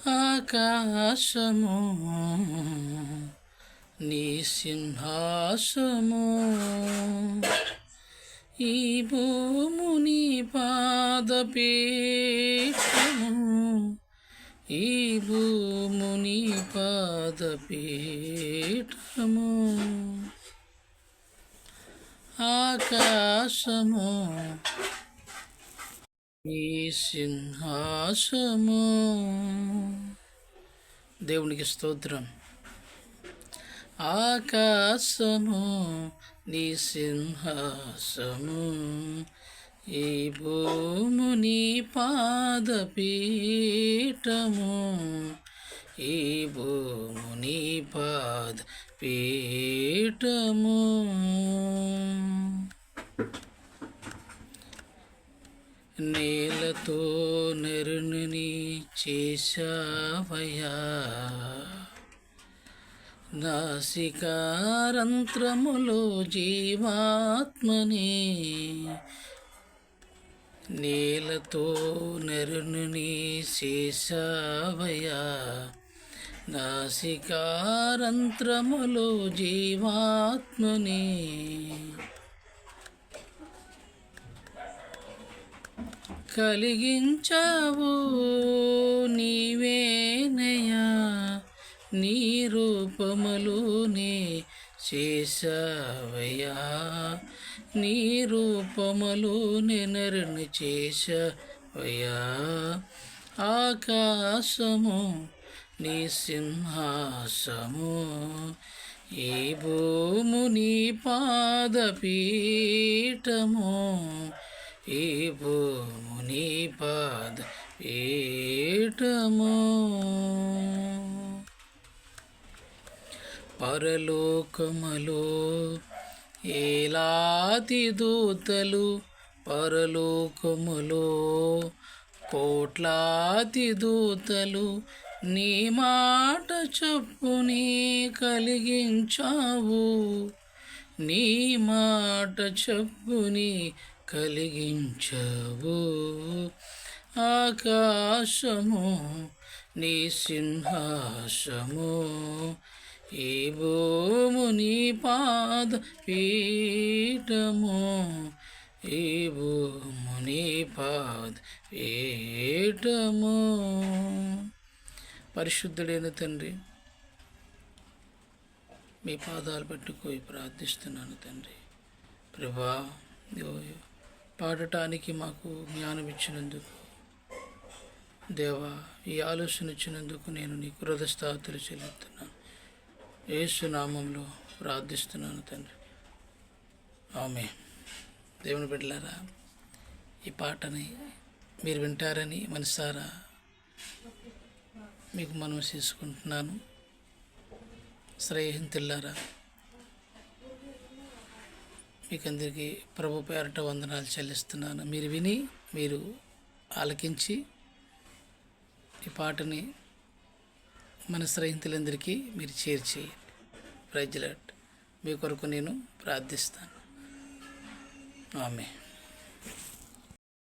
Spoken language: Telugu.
ఆకాశము నీ సింహాసము, ఈ భూముని పాదపీఠము, ఈ భూముని పాదపీఠము. ఆకాశము నీ సింహాసము. దేవునికి స్తోత్రం. ఆకాశము నీ సింహాసము, ఈ భూముని పాదపీఠము, ఈ భూముని పాదపీఠము. నేలతో నరుని చేశావయ్యా, నాసికారంధ్రములో జీవాత్మని. నేలతో నరుని చేశావయ్యా, నాసికారంధ్రములో జీవాత్మని. కలిగించావు నీవేనయ్యా, నీ రూపములోనే చేశావయ్యా, నీ రూపములోనే నరుని చేశావయ్యా. ఆకాశము నీ సింహాసము, ఈ భూముని పాదపీఠము, ఈ భూముని పాదపీఠము. పరలోకములో ఏలాది దూతలు, పరలోకములో కోట్లాది దూతలు నీ మాట చొప్పుని కలిగించావు, నీ మాట చొప్పుని కలిగించావు. ఆకాశము నీ సింహాసము, ఈ భూముని పాదపీఠము, ఈ భూముని పాదపీఠము. పరిశుద్ధుడైన తండ్రి, మీ పాదాలు పెట్టుకొని ప్రార్థిస్తున్నాను తండ్రి. ప్రభా, పాడటానికి మాకు జ్ఞానం ఇచ్చినందుకు, దేవా, ఈ ఆలోచన ఇచ్చినందుకు నేను నీ కృతజ్ఞతలు చెల్లిస్తున్నాను. యేసు నామంలో ప్రార్థిస్తున్నాను తండ్రి, ఆమేన్. దేవుని బిడ్డలారా, ఈ పాటని మీరు వింటారని మనసారా మీకు మనవి చేసుకుంటున్నాను. స్నేహితులారా, మీకందరికీ ప్రభు పేరట వందనాలు చెల్లిస్తున్నాను. మీరు విని, మీరు ఆలకించి ఈ పాటని మన స్నేహితులందరికీ మీరు చేర్చి ప్రైజ్ లార్డ్. మీ కొరకు నేను ప్రార్థిస్తాను. ఆమేన్.